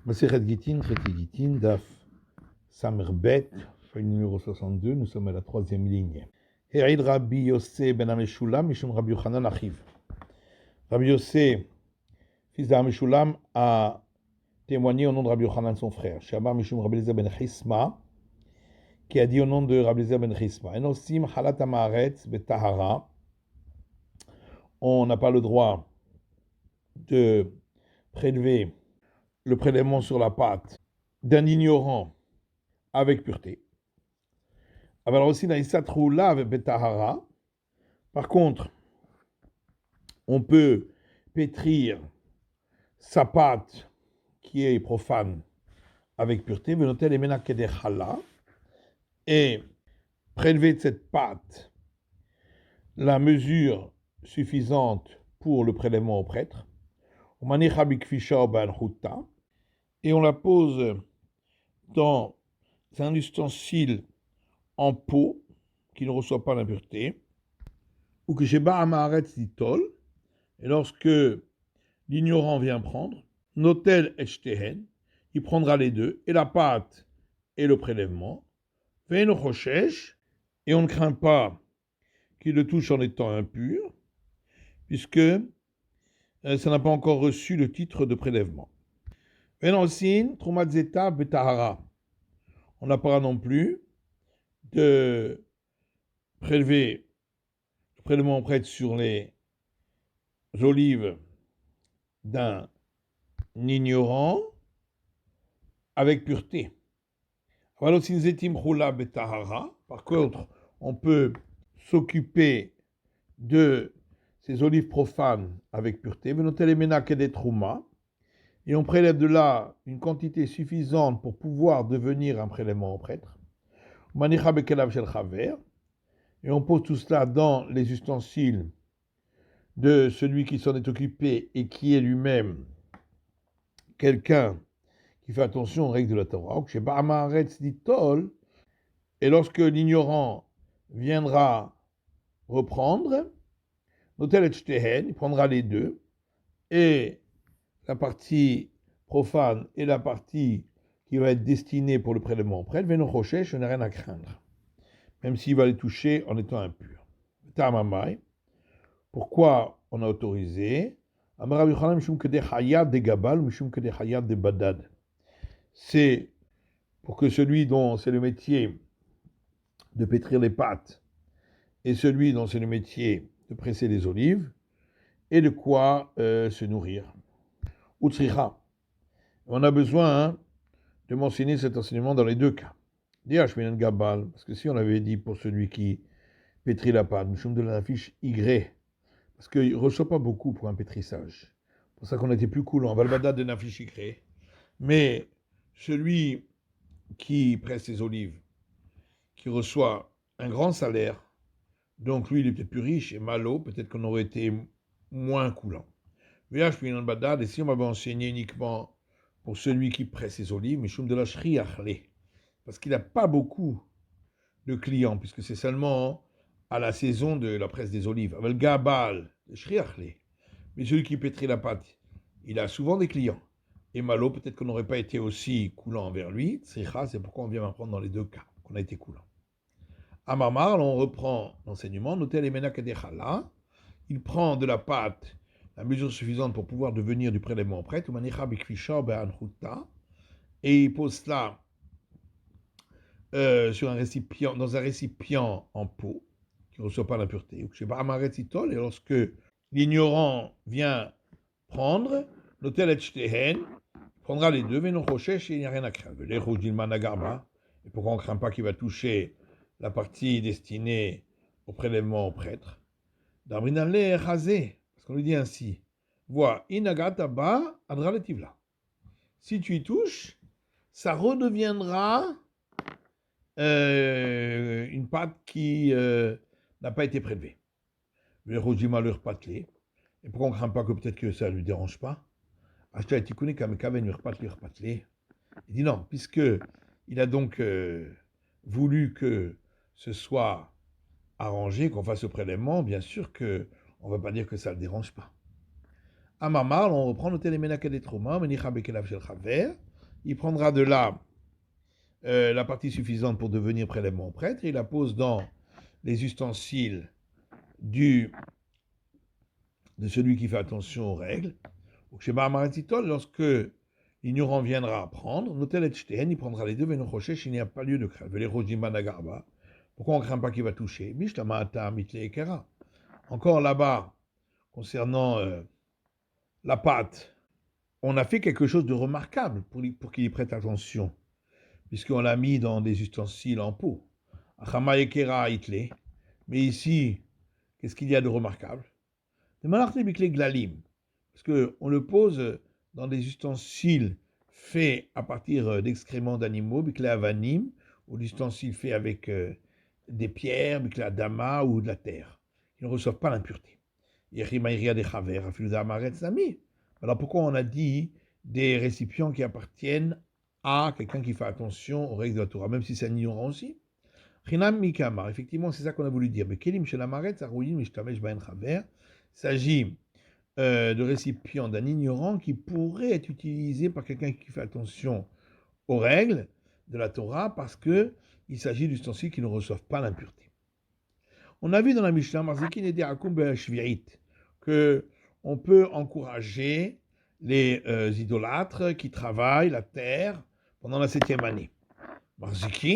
Masechet Gittin, Traité Gittin, Daf Samerbet, feuille numéro 62, nous sommes à la troisième ligne. He'id Rabbi Yossé ben Ameshulam, Mishum Rabbi Yochanan Achiv. Rabbi Yossé, fils d'Ameshulam, a témoigné au nom de Rabbi Yochanan, son frère. Shamar Mishum Rabbi Eliezer ben Chisma, qui a dit au nom de Rabbi Eliezer ben Chisma. Enosim Halat Hamaretz betahara. On n'a pas le droit de prélever le prélèvement sur la pâte d'un ignorant avec pureté. Alors aussi, betahara. Par contre, on peut pétrir sa pâte qui est profane avec pureté, et prélever de cette pâte la mesure suffisante pour le prélèvement au prêtre. Et on la pose dans un ustensile en pot qui ne reçoit pas l'impureté, ou que Sheba Amaharetz Ditol, et lorsque l'ignorant vient prendre, Notel et Shtehen, il prendra les deux, et la pâte et le prélèvement, Ve'eno Choshesh, et on ne craint pas qu'il le touche en étant impur, puisque ça n'a pas encore reçu le titre de prélèvement. Ve'nosin Trumat Zeta Betahara, on n'a pas non plus de prélever le prélèvement prêtre sur les olives d'un ignorant avec pureté. Par contre, on peut s'occuper de ces olives profanes avec pureté, et on prélève de là une quantité suffisante pour pouvoir devenir un prélèvement au prêtre. Et on pose tout cela dans les ustensiles de celui qui s'en est occupé et qui est lui-même quelqu'un qui fait attention aux règles de la Torah. Et lorsque l'ignorant viendra reprendre, il prendra les deux, et la partie profane et la partie qui va être destinée pour le prélèvement au prêtre, je n'ai rien à craindre, même s'il va les toucher en étant impur. Pourquoi on a autorisé? C'est pour que celui dont c'est le métier de pétrir les pâtes et celui dont c'est le métier de presser les olives ait de quoi se nourrir. Utsricha. On a besoin de mentionner cet enseignement dans les deux cas. Parce que si on avait dit pour celui qui pétrit la pâte, nous sommes de la fiche Y, parce qu'il ne reçoit pas beaucoup pour un pétrissage. C'est pour ça qu'on était plus cool en Valbada de Nafish Y. Mais celui qui presse les olives, qui reçoit un grand salaire, donc lui il est peut-être plus riche, et Malo, peut-être qu'on aurait été moins coulant. Et si on m'avait enseigné uniquement pour celui qui presse les olives, Mishum de la Shriachle, parce qu'il n'a pas beaucoup de clients, puisque c'est seulement à la saison de la presse des olives. Avec le Gabal, le Shriachle, mais celui qui pétrit la pâte, il a souvent des clients. Et Malo, peut-être qu'on n'aurait pas été aussi coulant envers lui. Tzricha, c'est pourquoi on vient m'apprendre dans les deux cas qu'on a été coulant. À Marmar, on reprend l'enseignement. Notel et Menakadechala, il prend de la pâte la mesure suffisante pour pouvoir devenir du prélèvement prêtre, et il pose cela sur un récipient, dans un récipient en pot qui ne reçoit pas l'impureté. Et lorsque l'ignorant vient prendre, l'hôtel et prendra les deux, et il n'y a rien à craindre. Et pourquoi on ne craint pas qu'il va toucher la partie destinée au prélèvement au prêtre? Parce qu'on lui dit ainsi, vois, inagataba adra letivla. Si tu y touches, ça redeviendra une pâte qui n'a pas été prélevée. Le rojima leur pâtelé. Et pourquoi on ne craint pas que peut-être que ça ne lui dérange pas? Il dit non, puisque il a donc voulu que ce soit arrangé, qu'on fasse ce prélèvement, bien sûr que on ne va pas dire que ça ne le dérange pas. À Mamar, on reprend le téléménaque des traumas, Menicha Bekelav Shel Chaver, il prendra de là la partie suffisante pour devenir prélèvement prêtre, et il la pose dans les ustensiles de celui qui fait attention aux règles. Lorsque l'ignorant viendra apprendre, il prendra les deux, il n'y a pas lieu de craindre. Pourquoi on ne craint pas qu'il va toucher? Encore là-bas, concernant la pâte, on a fait quelque chose de remarquable pour qu'il y prête attention, puisqu'on l'a mis dans des ustensiles en pot. Mais ici, qu'est-ce qu'il y a de remarquable? Parce qu'on le pose dans des ustensiles faits à partir d'excréments d'animaux, ou d'ustensiles faits avec des pierres, dama ou de la terre. Ils ne reçoivent pas l'impureté. Alors pourquoi on a dit des récipients qui appartiennent à quelqu'un qui fait attention aux règles de la Torah, même si c'est un ignorant aussi? Effectivement, c'est ça qu'on a voulu dire. Il s'agit de récipients d'un ignorant qui pourrait être utilisé par quelqu'un qui fait attention aux règles de la Torah parce qu'il s'agit d'ustensiles qui ne reçoivent pas l'impureté. On a vu dans la Mishnah qu'on peut encourager les idolâtres qui travaillent la terre pendant la 7e année. Marzikin,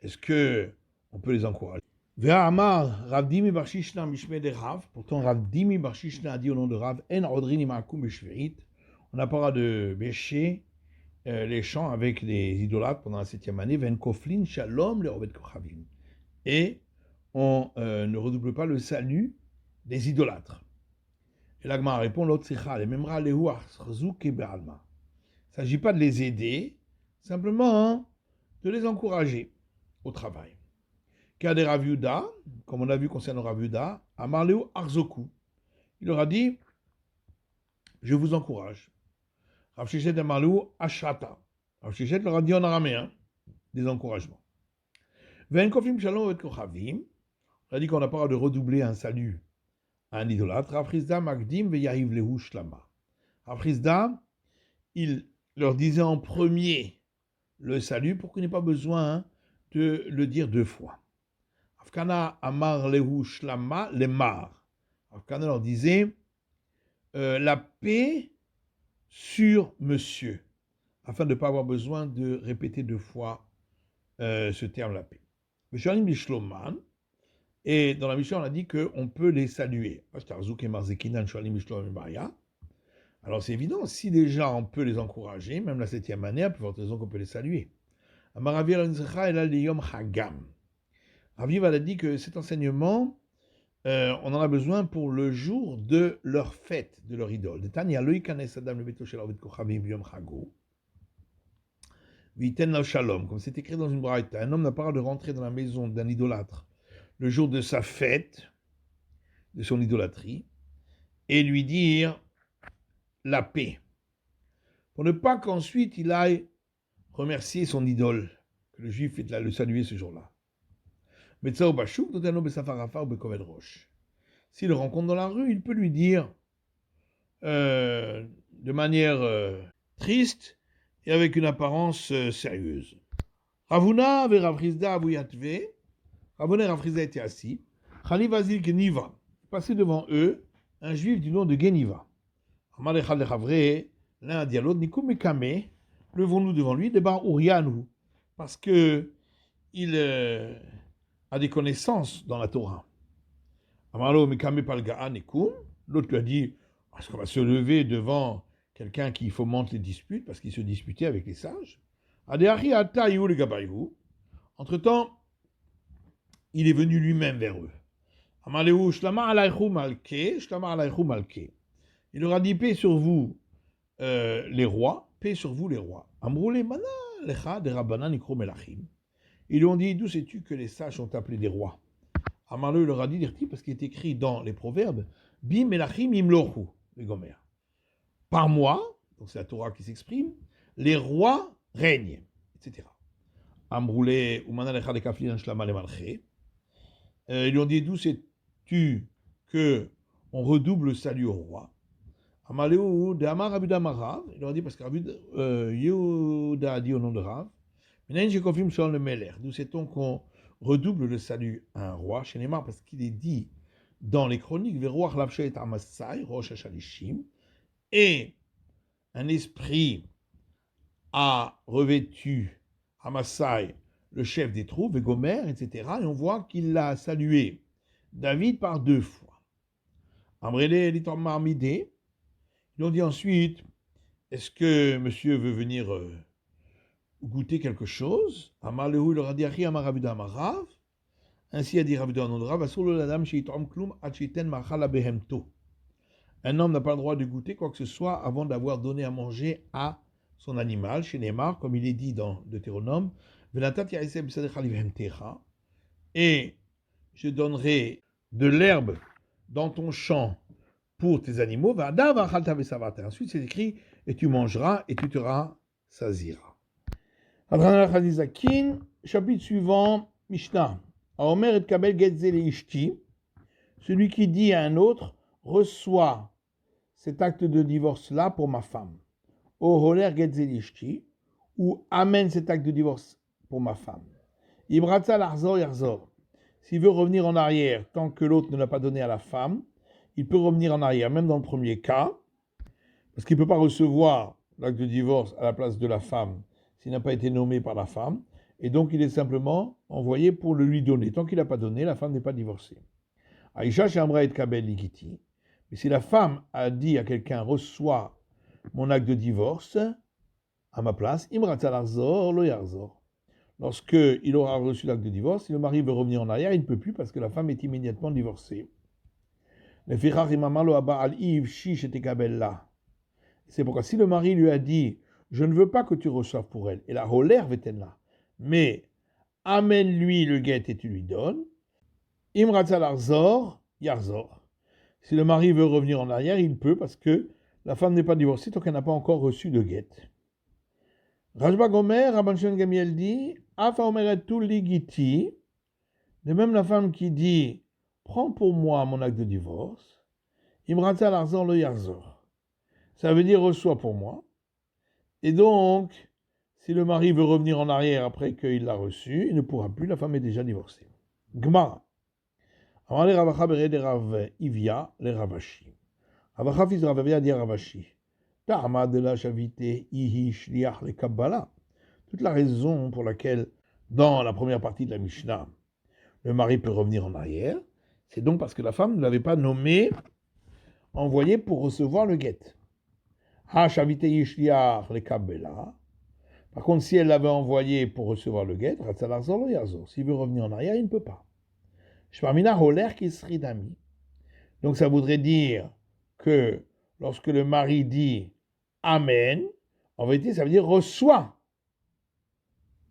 est-ce qu'on peut les encourager? Pourtant, Rav Dimi Bar Shishna a dit au nom de Rav, on n'a pas le droit de bêcher les champs avec les idolâtres pendant la 7e année, et on ne redouble pas le salut des idolâtres. Et l'Agma répond, il ne s'agit pas de les aider, simplement de les encourager au travail. Kade Rav Yehuda, comme on a vu concernant Rav Yehuda, Amarleu Arzoku. Il leur a dit, je vous encourage. Rav Sheshet Amarleu Ashrata. Rav Sheshet leur a dit en araméen, des encouragements. Ven Kofim Shalom et Kochavim. On a dit qu'on n'a pas le droit de redoubler un salut à un idolâtre. Rav Chizda Magdim Veyahiv Lehu Shlama. Rav Chizda, il leur disait en premier le salut pour qu'il n'ait pas besoin de le dire 2 fois. Afkana Amar Lehu Shlama Lemar. Afkana leur disait la paix sur monsieur, afin de ne pas avoir besoin de répéter 2 fois ce terme, la paix. Et dans la mission, on a dit qu'on peut les saluer. Alors c'est évident, si déjà on peut les encourager, même la 7e année, à plus forte raison qu'on peut les saluer. Raviv a dit que cet enseignement, on en a besoin pour le jour de leur fête, de leur idole. Comme c'est écrit dans une braïta, un homme n'a pas le droit de rentrer dans la maison d'un idolâtre le jour de sa fête, de son idolâtrie, et lui dire la paix, pour ne pas qu'ensuite il aille remercier son idole, que le juif est là le saluer ce jour-là. S'il le rencontre dans la rue, il peut lui dire de manière triste et avec une apparence sérieuse. Ravuna avait Rav Chizda avuyatve. Ravuna et Rav Chizda étaient assis. Chali Vazil Geniva. Passait devant eux un juif du nom de Geniva. Amar echad lechavre, l'un a dit à l'autre, Nikum mekame, levons-nous devant lui, debar urianu, parce que il a des connaissances dans la Torah. Amalo mekame palga'a nikum. L'autre lui a dit, est-ce qu'on va se lever devant quelqu'un qui fomente les disputes, parce qu'il se disputait avec les sages? Entre-temps, il est venu lui-même vers eux. Il leur a dit, paix sur vous les rois, paix sur vous les rois. Ils lui ont dit, d'où sais-tu que les sages sont appelés des rois? Amarle leur a dit, parce qu'il est écrit dans les proverbes, Bim melachim imlochu, les gomères. Par moi, donc c'est la Torah qui s'exprime, les rois règnent, etc. Amroulé, Umanalecha de Kaflin Shlama le Malché. Ils lui ont dit, d'où sais-tu que on redouble le salut au roi? Amaléou de Amar Rabbi Damarav, il leur dit parce que Yehuda a dit au nom de Rav, maintenant je confirme sur le Meler, d'où sait-on qu'on redouble le salut à un roi, chez Neymar, parce qu'il est dit dans les chroniques, Verouach Lavshet Amassai, Rosh Hashalishim, et un esprit a revêtu Amassai, le chef des troupes, Vegomer, etc., et on voit qu'il l'a salué David par 2 fois. Amrele Litom Marmidé, ils ont dit ensuite, est-ce que monsieur veut venir goûter quelque chose? Amalehu il leur a dit, Achi Amar Rabbi Damarav, ainsi a dit Rabbi Damarav, Asur lo ladam sheitom klum ad sheiten machal behemto. Un homme n'a pas le droit de goûter quoi que ce soit avant d'avoir donné à manger à son animal, chez Neymar, comme il est dit dans Deutéronome, et je donnerai de l'herbe dans ton champ pour tes animaux. Ensuite, c'est écrit, et tu mangeras et tu te rassasieras. Chapitre suivant, Mishnah. Celui qui dit à un autre, reçois cet acte de divorce-là pour ma femme. Ou amène cet acte de divorce pour ma femme. Ibratza l'arzor yarzor. S'il veut revenir en arrière, tant que l'autre ne l'a pas donné à la femme, il peut revenir en arrière, même dans le premier cas, parce qu'il ne peut pas recevoir l'acte de divorce à la place de la femme s'il n'a pas été nommé par la femme, et donc il est simplement envoyé pour le lui donner. Tant qu'il n'a pas donné, la femme n'est pas divorcée. Aïcha Shamra et Kabel Ligiti. Mais si la femme a dit à quelqu'un, reçois mon acte de divorce à ma place, Imratzal Arzor, lo Yarzor. Lorsqu'il aura reçu l'acte de divorce, si le mari veut revenir en arrière, il ne peut plus parce que la femme est immédiatement divorcée. C'est pourquoi si le mari lui a dit, je ne veux pas que tu reçoives pour elle, et la rolère là, mais amène-lui le guet et tu lui donnes, Imratzal Arzor, Yarzor. Si le mari veut revenir en arrière, il peut parce que la femme n'est pas divorcée tant qu'elle n'a pas encore reçu de guet. Rajba Gomer, Rabban Shimon Gamiel dit, Afa omeret tout ligiti, de même la femme qui dit, prends pour moi mon acte de divorce, Imratzal Arzor lo Yarzor. Ça veut dire reçois pour moi. Et donc, si le mari veut revenir en arrière après qu'il l'a reçu, il ne pourra plus, la femme est déjà divorcée. Gmara. Amar le Ravacha bered de Rav Ivia le Ravashi. Ravacha fils de Rav Ivia dit à Ravashi, Ta'ama de la chavité ihi shliach le Kabbalah. Toute la raison pour laquelle, dans la première partie de la Mishnah, le mari peut revenir en arrière, c'est donc parce que la femme ne l'avait pas nommé, envoyé pour recevoir le guet. Ha chavité ihi shliach le Kabbalah. Par contre, si elle l'avait envoyé pour recevoir le guet, s'il veut revenir en arrière, il ne peut pas. Donc ça voudrait dire que lorsque le mari dit Amen, en vérité, ça veut dire reçois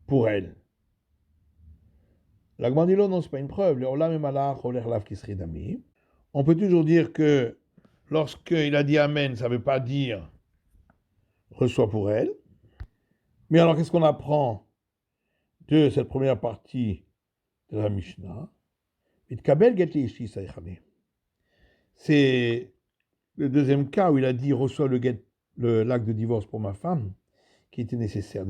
pour elle. La Gmandilo, non, ce n'est pas une preuve. On peut toujours dire que lorsqu'il a dit Amen, ça ne veut pas dire reçois pour elle. Mais alors, qu'est-ce qu'on apprend de cette première partie de la Mishnah? C'est le deuxième cas où il a dit reçois l'acte de divorce pour ma femme qui était nécessaire.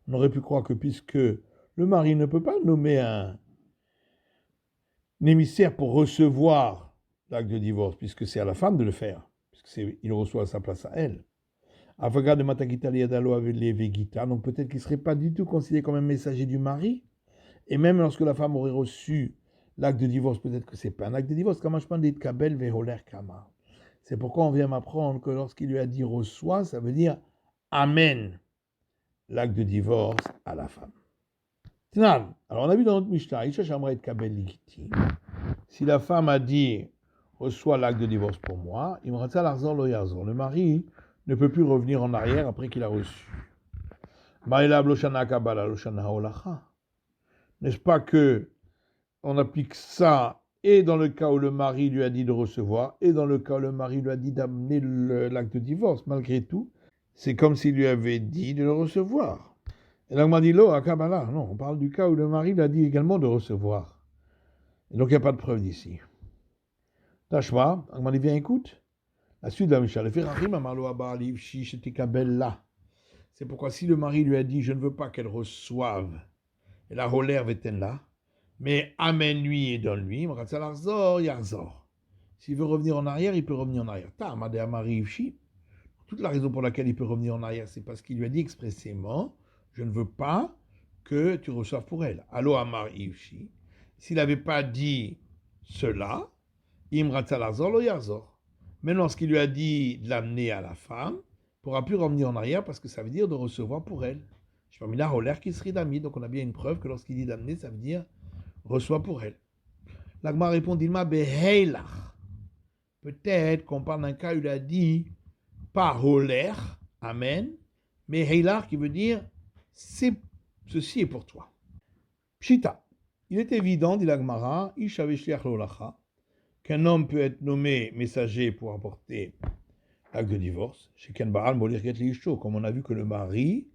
On aurait pu croire que puisque le mari ne peut pas nommer un émissaire pour recevoir l'acte de divorce, puisque c'est à la femme de le faire, puisqu'il reçoit à sa place à elle. Donc peut-être qu'il ne serait pas du tout considéré comme un messager du mari. Et même lorsque la femme aurait reçu l'acte de divorce, peut-être que ce n'est pas un acte de divorce. C'est pourquoi on vient m'apprendre que lorsqu'il lui a dit reçoit, ça veut dire amène l'acte de divorce à la femme. Alors on a vu dans notre Mishnah, si la femme a dit reçois l'acte de divorce pour moi, le mari ne peut plus revenir en arrière après qu'il a reçu. N'est-ce pas que on applique ça et dans le cas où le mari lui a dit de recevoir et dans le cas où le mari lui a dit d'amener l'acte de divorce. Malgré tout, c'est comme s'il lui avait dit de le recevoir. Et là, on m'a dit, non, on parle du cas où le mari lui a dit également de recevoir. Et donc, il n'y a pas de preuve d'ici. Tashma, Agmar dit, viens, écoute. La suite de la Mishnah. Le Ferrachim Amarlo Abba Livshi Shetikabella. C'est pourquoi si le mari lui a dit, je ne veux pas qu'elle reçoive, et la holer vetenla, mais amène-lui et donne-lui, Mratzalar Yarzor. S'il veut revenir en arrière, il peut revenir en arrière. Ta Amade Amari Ivshi. Toute la raison pour laquelle il peut revenir en arrière, c'est parce qu'il lui a dit expressément, je ne veux pas que tu reçoives pour elle. Allo Amar Ivshi. S'il n'avait pas dit cela, Imratzalar lo Yarzor. Même lorsqu'il lui a dit de l'amener à la femme, il ne pourra plus revenir en arrière parce que ça veut dire de recevoir pour elle. Je parmi là, Roller qui serait d'ami, donc on a bien une preuve que lorsqu'il dit d'amener, ça veut dire reçoit pour elle. L'Agma répond Dilma beheilach. Peut-être qu'on parle d'un cas où il a dit pas Roller, amen, mais heilach qui veut dire ceci est pour toi. Pshita. Il est évident, dit l'Agmara, Isha veshliach lolacha, qu'un homme peut être nommé messager pour apporter l'acte de divorce, chez Ken Baal Molir Get Liishto, comme on a vu que le mari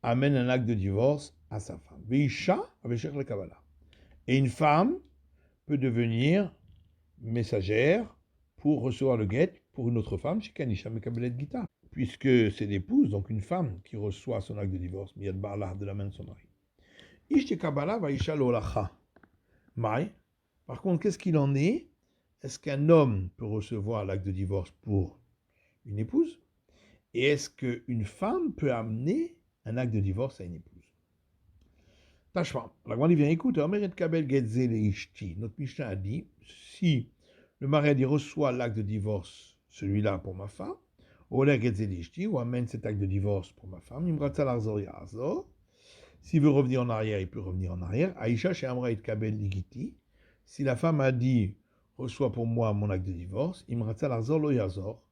amène un acte de divorce à sa femme. Veisha Aveshech le Kabbalah. Et une femme peut devenir messagère pour recevoir le get pour une autre femme, chez Kanisha Mekabelet Gita, puisque c'est l'épouse, donc une femme, qui reçoit son acte de divorce, Miyad Baala, de la main de son mari. Ishte Kabbalah Vaisha Lolacha. Mai. Par contre, qu'est-ce qu'il en est? Est-ce qu'un homme peut recevoir l'acte de divorce pour une épouse? Et est-ce qu'une femme peut amener un acte de divorce à une épouse? Tashma. La grande vient écoute, notre Mishnah a dit, si le mari a dit reçoit l'acte de divorce, celui-là pour ma femme, ou amène cet acte de divorce pour ma femme, s'il veut revenir en arrière, il peut revenir en arrière. Aïcha chez Amra et Kabel Ligiti, si la femme a dit reçois pour moi mon acte de divorce, Imratzal Arzor lo yazor.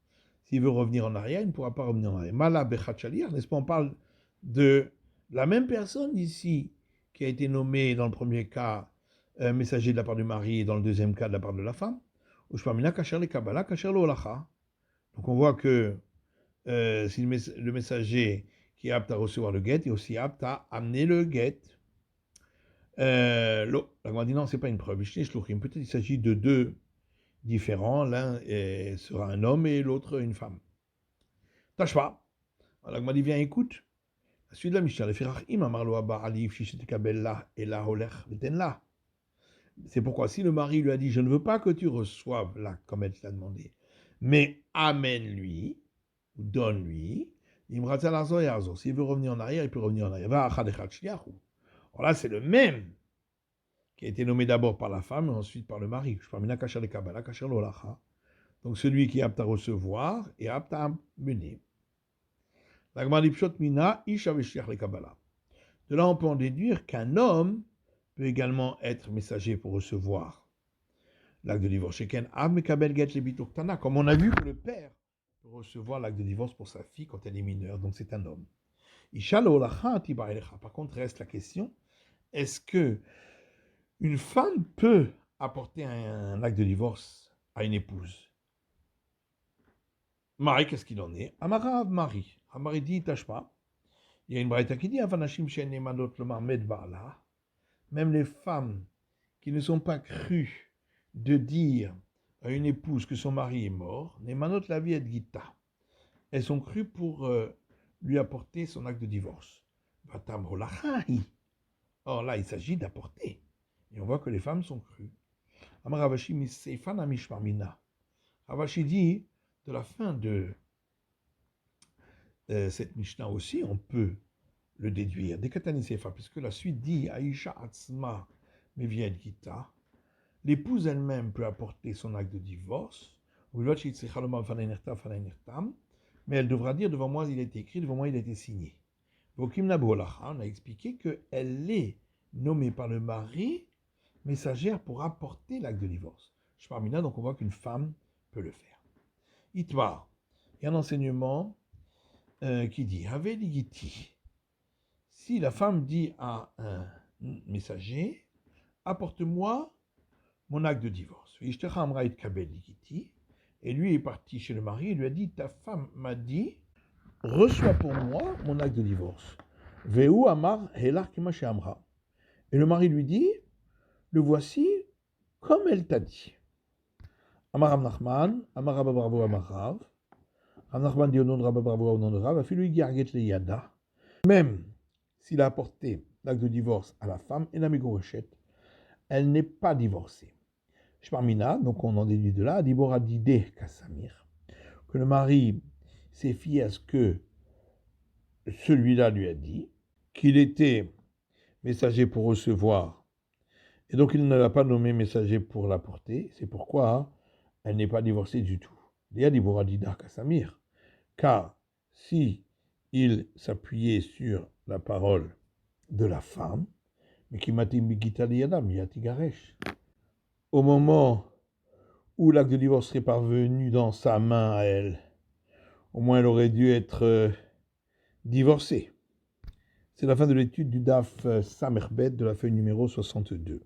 S'il veut revenir en arrière, il ne pourra pas revenir en arrière. Mala bechatchalir, n'est-ce pas, on parle de la même personne ici qui a été nommée dans le premier cas messager de la part du mari et dans le deuxième cas de la part de la femme. Ushpamina kasher le kabbalah, kasher lo holacha. Donc on voit que si le messager qui est apte à recevoir le guet est aussi apte à amener le guet. La Gemara dit non, c'est pas une preuve. Peut-être qu'il s'agit de deux différents. L'un sera un homme et l'autre une femme. Tashva. La Gemara dit viens, écoute. La suite de la Mishnah. C'est pourquoi si le mari lui a dit je ne veux pas que tu reçoives là comme elle te l'a demandé, mais amène-lui ou donne-lui. S'il veut revenir en arrière, il peut revenir en arrière. Alors là, c'est le même qui a été nommé d'abord par la femme et ensuite par le mari. Donc celui qui est apte à recevoir est apte à mener. De là, on peut en déduire qu'un homme peut également être messager pour recevoir l'acte de divorce. Comme on a vu que le père peut recevoir l'acte de divorce pour sa fille quand elle est mineure, donc c'est un homme. Par contre, reste la question, est-ce que une femme peut apporter un acte de divorce à une épouse? Marie, qu'est-ce qu'il en est? Amarav Marie. Marie dit, tâche pas. Il y a une braïta qui dit, même les femmes qui ne sont pas crues de dire à une épouse que son mari est mort, Nemanot la vie et Gita. Elles sont crues pour lui apporter son acte de divorce. Or là, il s'agit d'apporter. Et on voit que les femmes sont crues. Ravashi dit, de la fin de cette Mishnah aussi, on peut le déduire. Puisque la suite dit, Aïcha Atzma Mevied Gita, l'épouse elle-même peut apporter son acte de divorce, mais elle devra dire, devant moi il a été écrit, devant moi il a été signé. On a expliqué qu'elle est nommée par le mari messagère pour apporter l'acte de divorce. Shmarmina, donc on voit qu'une femme peut le faire. Itmar, il y a un enseignement qui dit, Haveligiti, si la femme dit à un messager, apporte-moi mon acte de divorce. Et lui est parti chez le mari et lui a dit, ta femme m'a dit, reçois pour moi mon acte de divorce. Et le mari lui dit, le voici comme elle t'a dit. Amar Rav Nachman, Amar Rabba Bravo Amar Rav. Rav Nachman dit au nom de Rabba Bravo au nom de Rav, Afilu Yigarget le Yada. Même s'il a apporté l'acte de divorce à la femme, et la Megorochet, elle n'est pas divorcée. Shmarmina, donc on en déduit de là, Dibora Dideh Kassamir, que le mari s'est fié à ce que celui-là lui a dit, qu'il était messager pour recevoir, et donc il ne l'a pas nommé messager pour l'apporter, c'est pourquoi elle n'est pas divorcée du tout. Dia Dibora Dideh Kassamir, car si il s'appuyait sur la parole de la femme, mais qui m'a dit au moment où l'acte de divorce serait parvenu dans sa main à elle, au moins elle aurait dû être divorcée. C'est la fin de l'étude du DAF Samerbet de la feuille numéro 62.